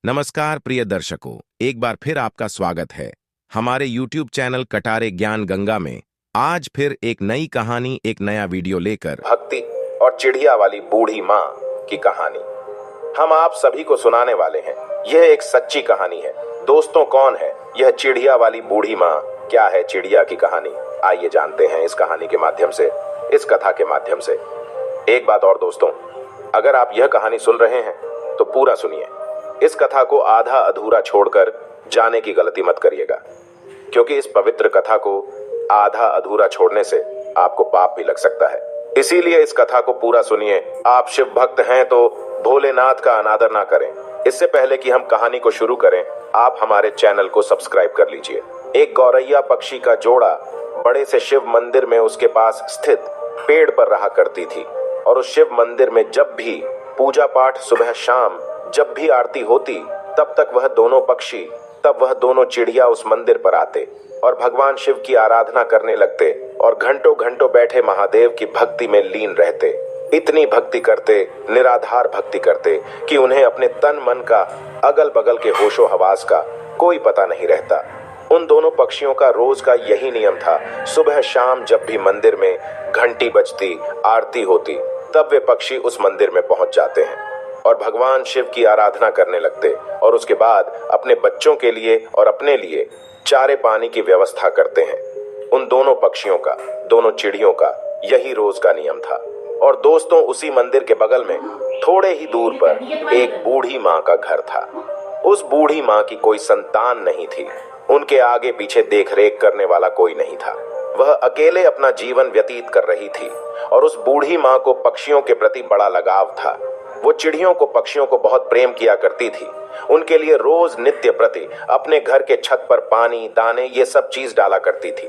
नमस्कार प्रिय दर्शकों, एक बार फिर आपका स्वागत है हमारे YouTube चैनल कटारे ज्ञान गंगा में। आज फिर एक नई कहानी, एक नया वीडियो लेकर भक्ति और चिड़िया वाली बूढ़ी माँ की कहानी हम आप सभी को सुनाने वाले हैं। यह एक सच्ची कहानी है। दोस्तों, कौन है यह चिड़िया वाली बूढ़ी माँ? क्या है चिड़िया की कहानी? आइए जानते हैं इस कहानी के माध्यम से, इस कथा के माध्यम से। एक बात और दोस्तों, अगर आप यह कहानी सुन रहे हैं तो पूरा सुनिए। इस कथा को आधा अधूरा छोड़कर जाने की गलती मत करिएगा, क्योंकि इस पवित्र कथा को आधा अधूरा छोड़ने से आपको पाप भी लग सकता है। इसीलिए इस कथा को पूरा सुनिए। आप शिव भक्त हैं तो भोलेनाथ का अनादर ना करें। इससे पहले कि हम कहानी को शुरू करें, आप हमारे चैनल को सब्सक्राइब कर लीजिए। एक गौरैया पक्षी का जोड़ा बड़े से शिव मंदिर में उसके पास स्थित पेड़ पर रहा करती थी, और उस शिव मंदिर में जब भी पूजा पाठ, सुबह शाम जब भी आरती होती, तब वह दोनों चिड़िया उस मंदिर पर आते और भगवान शिव की आराधना करने लगते और घंटों घंटों बैठे महादेव की भक्ति में लीन रहते। इतनी भक्ति करते, निराधार भक्ति करते कि उन्हें अपने तन मन का, अगल बगल के होशो हवास का कोई पता नहीं रहता। उन दोनों पक्षियों का रोज का यही नियम था। सुबह शाम जब भी मंदिर में घंटी बजती, आरती होती, तब वे पक्षी उस मंदिर में पहुंच जाते हैं और भगवान शिव की आराधना करने लगते और उसके बाद अपने बच्चों के लिए और अपने लिए चारे पानी की व्यवस्था करते हैं। उन दोनों पक्षियों का, दोनों चिड़ियों का यही रोज का नियम था। और दोस्तों, उसी मंदिर के बगल में थोड़े ही दूर पर एक बूढ़ी माँ का घर था। उस बूढ़ी माँ की कोई संतान नहीं थी। उनके आगे पीछे देख रेख करने वाला कोई नहीं था। वह अकेले अपना जीवन व्यतीत कर रही थी और उस बूढ़ी माँ को पक्षियों के प्रति बड़ा लगाव था। वो चिड़ियों को, पक्षियों को बहुत प्रेम किया करती थी। उनके लिए रोज नित्य प्रति अपने घर के छत पर पानी, दाने, ये सब चीज डाला करती थी।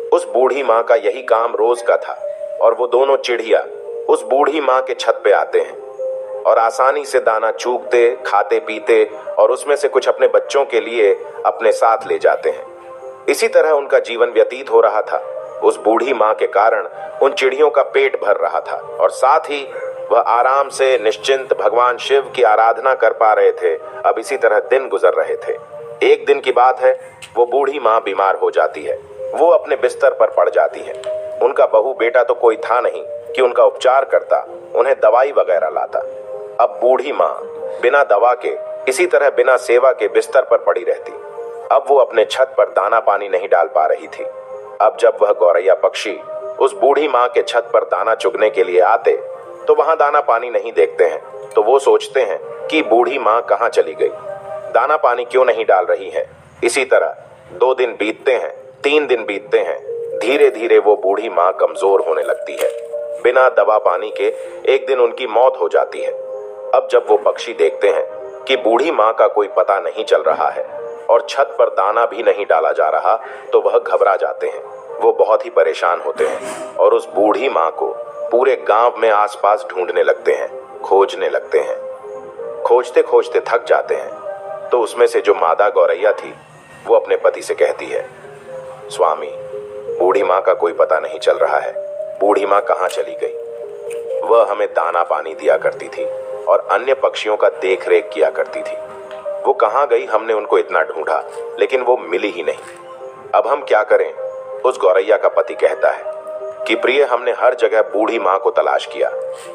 उस बूढ़ी माँ का यही काम रोज का था और वो दोनों चिड़िया उस बूढ़ी माँ के छत पे आते हैं और आसानी से दाना चूगते, खाते पीते और उसमें से कुछ अपने बच्चों के लिए अपने साथ ले जाते हैं। इसी तरह उनका जीवन व्यतीत हो रहा था। उस बूढ़ी माँ के कारण उन चिड़ियों का पेट भर रहा था और साथ ही वह आराम से निश्चिंत भगवान शिव की आराधना कर पा रहे थे। अब इसी तरह दिन गुजर रहे थे। एक दिन की बात है, वो बूढ़ी माँ बीमार हो जाती है। वो अपने बिस्तर पर पड़ जाती है। उनका बहू बेटा तो कोई था नहीं कि उनका उपचार करता, उन्हें दवाई वगैरह लाता। अब बूढ़ी माँ बिना दवा के, इसी तरह बिना सेवा के बिस्तर पर पड़ी रहती। अब वो अपने छत पर दाना पानी नहीं डाल पा रही थी। अब जब वह गौरैया पक्षी उस बूढ़ी माँ के छत पर दाना चुगने के लिए आते तो वहां दाना पानी नहीं देखते हैं। तो वो सोचते हैं कि बूढ़ी माँ कहाँ चली गई, दाना पानी क्यों नहीं डाल रही है। इसी तरह 2 दिन बीतते हैं, 3 दिन बीतते हैं। धीरे धीरे वो बूढ़ी माँ कमजोर होने लगती है। बिना दवा पानी के एक दिन उनकी मौत हो जाती है। अब जब वो पक्षी देखते हैं कि बूढ़ी माँ का कोई पता नहीं चल रहा है और छत पर दाना भी नहीं डाला जा रहा, तो वह घबरा जाते हैं। वो बहुत ही परेशान होते हैं और उस बूढ़ी माँ को पूरे गांव में आसपास ढूंढने लगते हैं, खोजने लगते हैं। खोजते खोजते थक जाते हैं तो उसमें से जो मादा गौरैया थी, वो अपने पति से कहती है, स्वामी, बूढ़ी माँ का कोई पता नहीं चल रहा है। बूढ़ी माँ कहाँ चली गई? वह हमें दाना पानी दिया करती थी और अन्य पक्षियों का देख रेख किया करती थी। वो कहाँ गई? हमने उनको इतना ढूंढा, लेकिन वो मिली ही नहीं। अब हम क्या करें? उस गौरैया का पति कहता है कि प्रिय, हमने हर जगह बूढ़ी माँ को तलाश किया,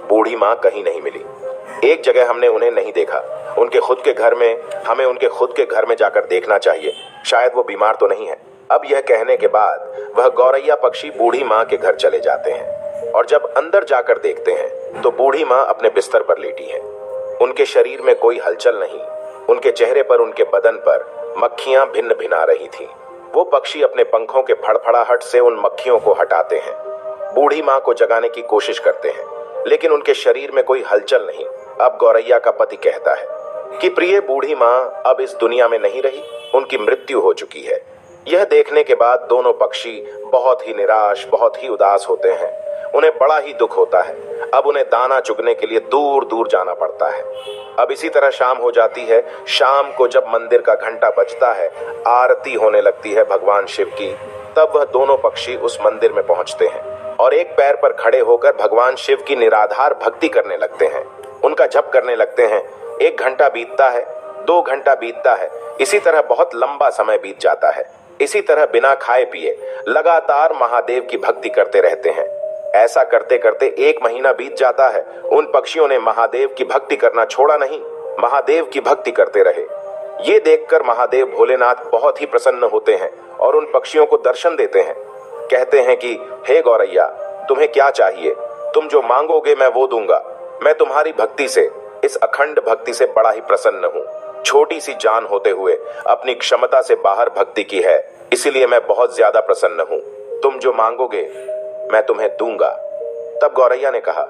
बूढ़ी माँ कहीं नहीं मिली। एक जगह हमने उन्हें नहीं देखा, उनके खुद के घर में। हमें उनके खुद के घर में जाकर देखना चाहिए, शायद वो बीमार तो नहीं है। अब यह कहने के बाद वह गौरैया पक्षी बूढ़ी माँ के घर चले जाते हैं और जब अंदर जाकर देखते हैं तो बूढ़ी माँ अपने बिस्तर पर लेटी है। उनके शरीर में कोई हलचल नहीं। उनके चेहरे पर, उनके बदन पर मक्खियां भिन्न भिना रही थी। वो पक्षी अपने पंखों के फड़फड़ाहट से उन मक्खियों को हटाते हैं, बूढ़ी माँ को जगाने की कोशिश करते हैं, लेकिन उनके शरीर में कोई हलचल नहीं। अब गौरैया का पति कहता है कि प्रिय, बूढ़ी माँ अब इस दुनिया में नहीं रही, उनकी मृत्यु हो चुकी है। यह देखने के बाद दोनों पक्षी बहुत ही निराश, बहुत ही उदास होते हैं। उन्हें बड़ा ही दुख होता है। अब उन्हें दाना चुगने के लिए दूर दूर जाना पड़ता है। अब इसी तरह शाम हो जाती है। शाम को जब मंदिर का घंटा बजता है, आरती होने लगती है भगवान शिव की, तब वह दोनों पक्षी उस मंदिर में पहुंचते हैं और एक पैर पर खड़े होकर भगवान शिव की निराधार भक्ति करने लगते हैं। उनका जप करने लगते हैं। 1 घंटा बीतता है, 2 घंटा बीतता है। इसी तरह बहुत लंबा समय बीत जाता है। इसी तरह बिना खाए पिए लगातार महादेव की भक्ति करते रहते हैं। ऐसा करते करते 1 महीना बीत जाता है। उन पक्षियों ने महादेव की भक्ति करना छोड़ा नहीं, महादेव की भक्ति करते रहे। ये देखकर महादेव भोलेनाथ बहुत ही प्रसन्न होते हैं और उन पक्षियों को दर्शन देते हैं। कहते हैं कि हे गौरैया, तुम्हें क्या चाहिए? तुम जो मांगोगे मैं वो दूंगा। मैं तुम्हारी भक्ति से, इस अखंड भक्ति से बड़ा ही प्रसन्न हूँ। छोटी सी जान होते हुए अपनी क्षमता से बाहर भक्ति की है, इसीलिए मैं बहुत ज्यादा प्रसन्न हूँ। तुम जो मांगोगे मैं तुम्हें दूंगा। तब गौरैया ने कहा,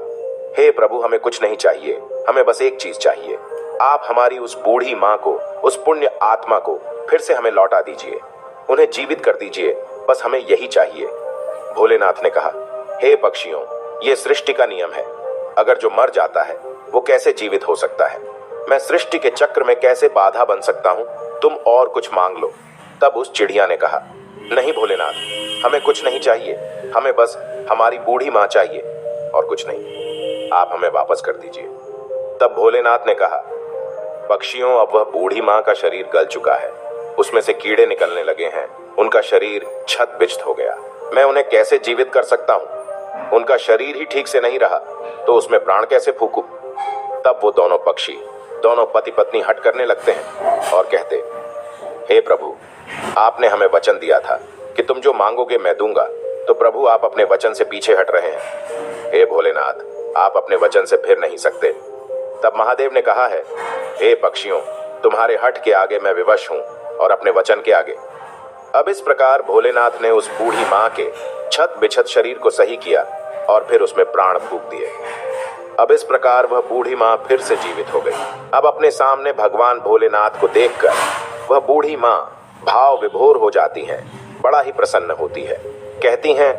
हे प्रभु, हमें कुछ नहीं चाहिए, हमें बस एक चीज चाहिए। आप हमारी उस बूढ़ी माँ को, उस पुण्य आत्मा को फिर से हमें लौटा दीजिए, उन्हें जीवित कर दीजिए, बस हमें यही चाहिए। भोलेनाथ ने कहा, हे पक्षियों, ये सृष्टि का नियम है। अगर जो मर जाता है वो कैसे जीवित हो सकता है? मैं सृष्टि के चक्र में कैसे बाधा बन सकता हूँ? तुम और कुछ मांग लो। तब उस चिड़िया ने कहा, नहीं भोलेनाथ, हमें कुछ नहीं चाहिए, हमें बस हमारी बूढ़ी माँ चाहिए और कुछ नहीं। आप हमें वापस कर दीजिए। तब भोलेनाथ ने कहा, पक्षियों, अब वह बूढ़ी माँ का शरीर गल चुका है, उसमें से कीड़े निकलने लगे हैं, उनका शरीर छत बिछत हो गया। मैं उन्हें कैसे जीवित कर सकता हूँ? उनका शरीर ही ठीक से नहीं रहा तो उसमें प्राण कैसे फूंकूं? तब वो दोनों पक्षी, दोनों पति पत्नी हट करने लगते हैं और कहते, हे प्रभु, आपने हमें वचन दिया था कि तुम जो मांगोगे मैं दूंगा, तो प्रभु आप अपने वचन से पीछे हट रहे हैं। हे भोलेनाथ, आप अपने वचन से फिर नहीं सकते। तब महादेव ने कहा है, हे पक्षियों, तुम्हारे हट के आगे मैं विवश हूं और अपने वचन के आगे। अब इस प्रकार भोलेनाथ ने उस बूढ़ी माँ के छत बिछत शरीर को सही किया और फिर उसमें प्राण फूंक दिए। अब इस प्रकार वह बूढ़ी माँ फिर से जीवित हो गई। अब अपने सामने भगवान भोलेनाथ को देखकर वह बूढ़ी माँ भाव विभोर हो जाती हैं, बड़ा ही प्रसन्न होती है। कहती हैं,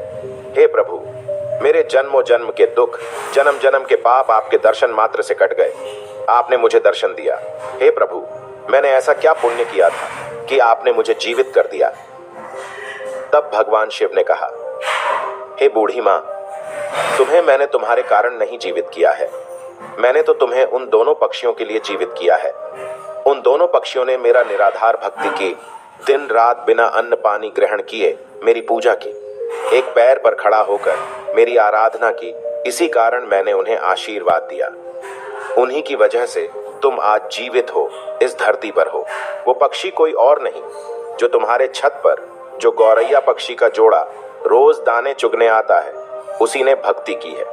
हे प्रभु, मेरे जन्मों जन्म के दुख, जन्म जन्म के पाप आपके दर्शन मात्र से कट गए। आपने मुझे दर्शन दिया। हे प्रभु, मैंने ऐसा क्या पुण्य किया था कि आपने मुझे जीवित कर दिया? तब भगवान शिव ने कहा, हे बूढ़ी माँ, तुम्हें मैंने तुम्हारे कारण नहीं जीवित किया है, मैंने तो तुम्हें उन दोनों पक्षियों के लिए जीवित किया है। उन दोनों पक्षियों ने मेरा निराधार भक्ति की, दिन रात बिना अन्न पानी ग्रहण किए मेरी पूजा की, एक पैर पर खड़ा होकर मेरी आराधना की। इसी कारण मैंने उन्हें आशीर्वाद दिया। उन्हीं की वजह से तुम आज जीवित हो, इस धरती पर हो। वो पक्षी कोई और नहीं, जो तुम्हारे छत पर जो गौरैया पक्षी का जोड़ा रोज दाने चुगने आता है, उसी ने भक्ति की है,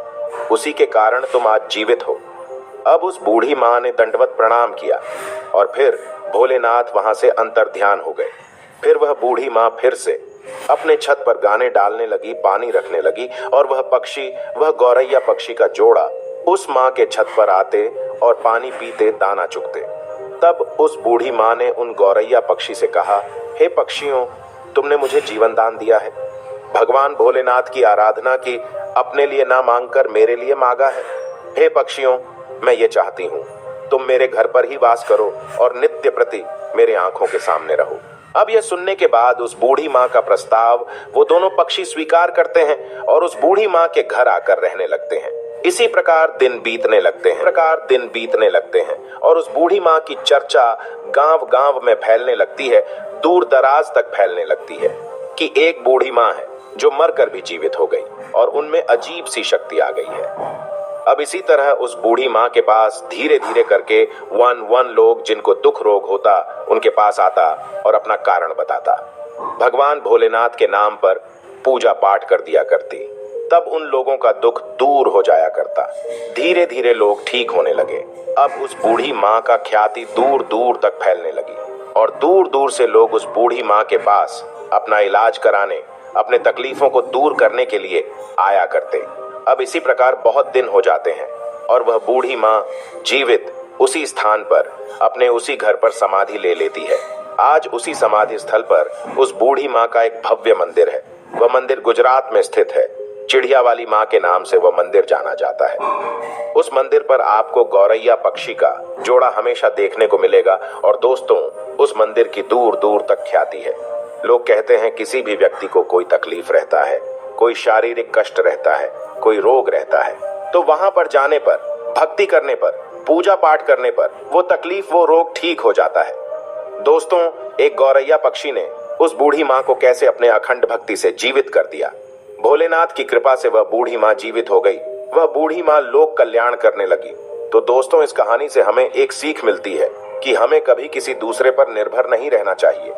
उसी के कारण तुम आज जीवित हो। अब उस बूढ़ी माँ ने दंडवत प्रणाम किया और फिर भोलेनाथ वहां से अंतर्ध्यान हो गए। फिर वह बूढ़ी माँ फिर से अपने छत पर गाने डालने लगी, पानी रखने लगी और वह पक्षी, वह गौरैया पक्षी का जोड़ा उस माँ के छत पर आते और पानी पीते, दाना चुगते। तब उस बूढ़ी माँ ने उन गौरैया पक्षी से कहा, हे पक्षियों, तुमने मुझे जीवन दान दिया है, भगवान भोलेनाथ की आराधना की, अपने लिए ना मांगकर मेरे लिए मांगा है। हे पक्षियों, मैं ये चाहती हूँ तुम मेरे घर पर ही वास करो और नित्य प्रति मेरे आंखों के सामने रहो। अब यह सुनने के बाद उस बूढ़ी माँ का प्रस्ताव वो दोनों पक्षी स्वीकार करते हैं और उस बूढ़ी माँ के घर आकर रहने लगते हैं। इसी प्रकार दिन बीतने लगते हैं और उस बूढ़ी माँ की चर्चा गांव गांव में फैलने लगती है, दूर दराज तक फैलने लगती है कि एक बूढ़ी माँ है जो मरकर भी जीवित हो गई और उनमें अजीब सी शक्ति आ गई है। अब इसी तरह उस बूढ़ी माँ के पास धीरे धीरे करके वन लोग जिनको दुख रोग होता उनके पास आता और अपना कारण बताता। भगवान भोलेनाथ के नाम पर पूजा पाठ कर दिया करती, तब उन लोगों का दुख दूर हो जाया करता। धीरे धीरे लोग ठीक होने लगे। अब उस बूढ़ी माँ का ख्याति दूर दूर तक फैलने लगी और दूर दूर से लोग उस बूढ़ी माँ के पास अपना इलाज कराने, अपने तकलीफों को दूर करने के लिए आया करते। अब इसी प्रकार बहुत दिन हो जाते हैं और वह बूढ़ी माँ जीवित उसी स्थान पर, अपने उसी घर पर समाधि ले लेती है। आज उसी समाधि स्थल पर उस बूढ़ी माँ का एक भव्य मंदिर है। वह मंदिर गुजरात में स्थित है। चिड़िया वाली माँ के नाम से वह मंदिर जाना जाता है। उस मंदिर पर आपको गौरैया पक्षी का जोड़ा हमेशा देखने को मिलेगा और दोस्तों, उस मंदिर की दूर दूर तक ख्याति है। लोग कहते हैं किसी भी व्यक्ति को कोई तकलीफ रहता है, कोई शारीरिक कष्ट रहता है, कोई रोग रहता है, तो वहां पर जाने पर, भक्ति करने पर पूजा पाठ करने पर वो तकलीफ, वो रोग ठीक हो जाता है। दोस्तों, एक गौरैया पक्षी ने उस बूढ़ी माँ को कैसे अपने अखंड भक्ति से जीवित कर दिया। भोलेनाथ की कृपा से वह बूढ़ी माँ जीवित हो गई। वह बूढ़ी माँ लोक कल्याण करने लगी। तो दोस्तों, इस कहानी से हमें एक सीख मिलती है कि हमें कभी किसी दूसरे पर निर्भर नहीं रहना चाहिए।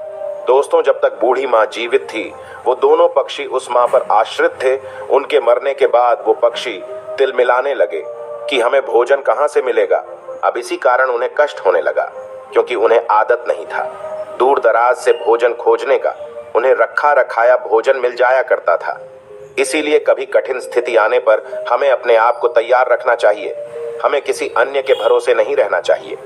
दोस्तों, जब तक बूढ़ी माँ जीवित थी, वो दोनों पक्षी उस माँ पर आश्रित थे। उनके मरने के बाद वो पक्षी तिलमिलाने लगे कि हमें भोजन कहाँ से मिलेगा। अब इसी कारण उन्हें कष्ट होने लगा, क्योंकि उन्हें आदत नहीं था दूर दराज से भोजन खोजने का। उन्हें रखा रखाया भोजन मिल जाया करता था। इसीलिए कभी कठिन स्थिति आने पर हमें अपने आप को तैयार रखना चाहिए। हमें किसी अन्य के भरोसे नहीं रहना चाहिए।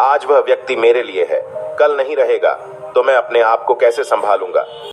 आज वह व्यक्ति मेरे लिए है, कल नहीं रहेगा, तो मैं अपने आप को कैसे संभालूंगा।